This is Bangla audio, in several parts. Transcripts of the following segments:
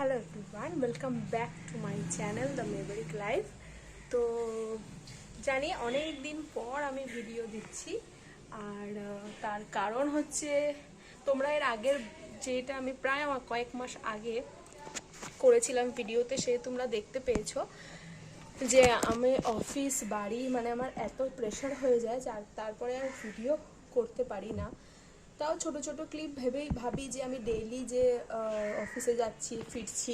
Hello everyone, welcome back to my channel the Maverick Life. তো জানি অনেক দিন পর আমি ভিডিও দিচ্ছি, আর তার কারণ হচ্ছে তোমরা এর আগের যেটা আমি প্রায় আমার কয়েক মাস আগে করেছিলাম ভিডিওতে, সে তোমরা দেখতে পেয়েছো যে আমি অফিস বাড়ি মানে আমার এত প্রেশার হয়ে যায় যে তারপরে আর ভিডিও করতে পারি না। তাও ছোট ছোট ক্লিপ ভাবি যে আমি ডেইলি যে অফিসে যাচ্ছি ফিরছি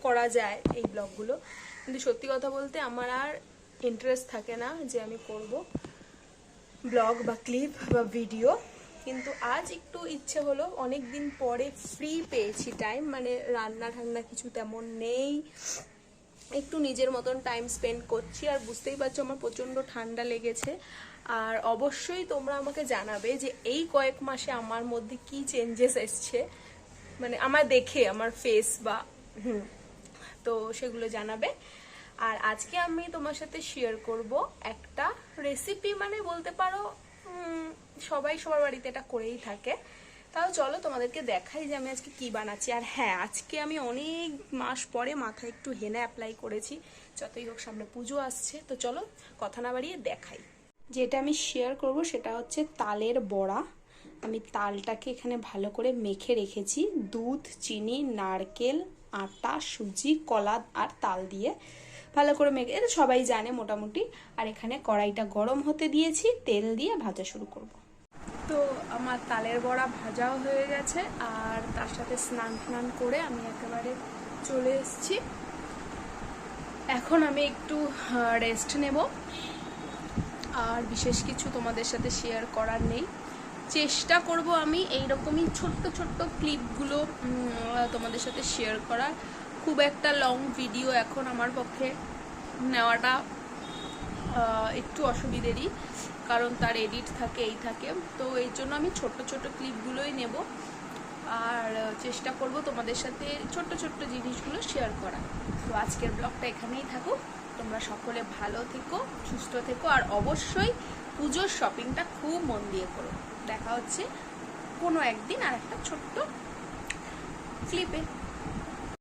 করা যায় এই ব্লগগুলো, কিন্তু সত্যি কথা বলতে আমার আর ইন্টারেস্ট থাকে না যে আমি করব ব্লগ বা ক্লিপ বা ভিডিও। কিন্তু আজ একটু ইচ্ছে হলো, অনেক দিন পরে ফ্রি পেয়েছি টাইম, মানে রান্না ঠান্না কিছু তেমন নেই, একটু নিজের মতন টাইম স্পেন্ড করছি। আর বুঝতেই পারছো আমার প্রচণ্ড ঠান্ডা লেগেছে। আর অবশ্যই তোমরা আমাকে জানাবে যে এই কয়েক মাসে আমার মধ্যে কি চেঞ্জেস এসছে, মানে আমার দেখে আমার ফেস বা তো সেগুলো জানাবে। আর আজকে আমি তোমার সাথে শেয়ার করব একটা রেসিপি, মানে বলতে পারো সবাই সবার বাড়িতে এটা করেই থাকে। তাও চলো তোমাদেরকে দেখাই যে আমি আজকে কি বানাচ্ছি। আর হ্যাঁ, আজকে আমি অনেক মাস পরে মাথায় একটু হেনা অ্যাপ্লাই করেছি, যতই হোক সামনে পুজো আসছে। তো চলো কথা না বাড়িয়ে দেখাই। যেটা আমি শেয়ার করব সেটা হচ্ছে তালের বড়া। আমি তালটাকে এখানে ভালো করে মেখে রেখেছি, দুধ, চিনি, নারকেল, আটা, সুজি, কলা আর তাল দিয়ে ভালো করে মেখে, এটা সবাই জানে মোটামুটি। আর এখানে কড়াইটা গরম হতে দিয়েছি, তেল দিয়ে ভাজা শুরু করব। তো আমার তালের বড়া ভাজাও হয়ে গেছে, আর তার সাথে স্নান করে আমি একেবারে চলে এসেছি। এখন আমি একটু রেস্ট নেব, আর বিশেষ কিছু তোমাদের সাথে শেয়ার করার নেই। চেষ্টা করব আমি এইরকমই ছোট্ট ছোট্ট ক্লিপগুলো তোমাদের সাথে শেয়ার করার। খুব একটা লং ভিডিও এখন আমার পক্ষে নেওয়াটা একটু অসুবিধেরই, কারণ তার এডিট থাকে এই থাকে, তো এই জন্য আমি ছোট্ট ছোট্ট ক্লিপগুলোই নেব। আর চেষ্টা করব তোমাদের সাথে ছোট্ট ছোট্ট জিনিসগুলো শেয়ার করা। তো আজকের ব্লগটা এখানেই থাকুক। তোমরা সকলে ভালো থেকো, সুস্থ থেকো, আর অবশ্যই পুজোর শপিংটা খুব মন দিয়ে করো। দেখা হচ্ছে কোনো একদিন আর একটা ছোট্ট ক্লিপে।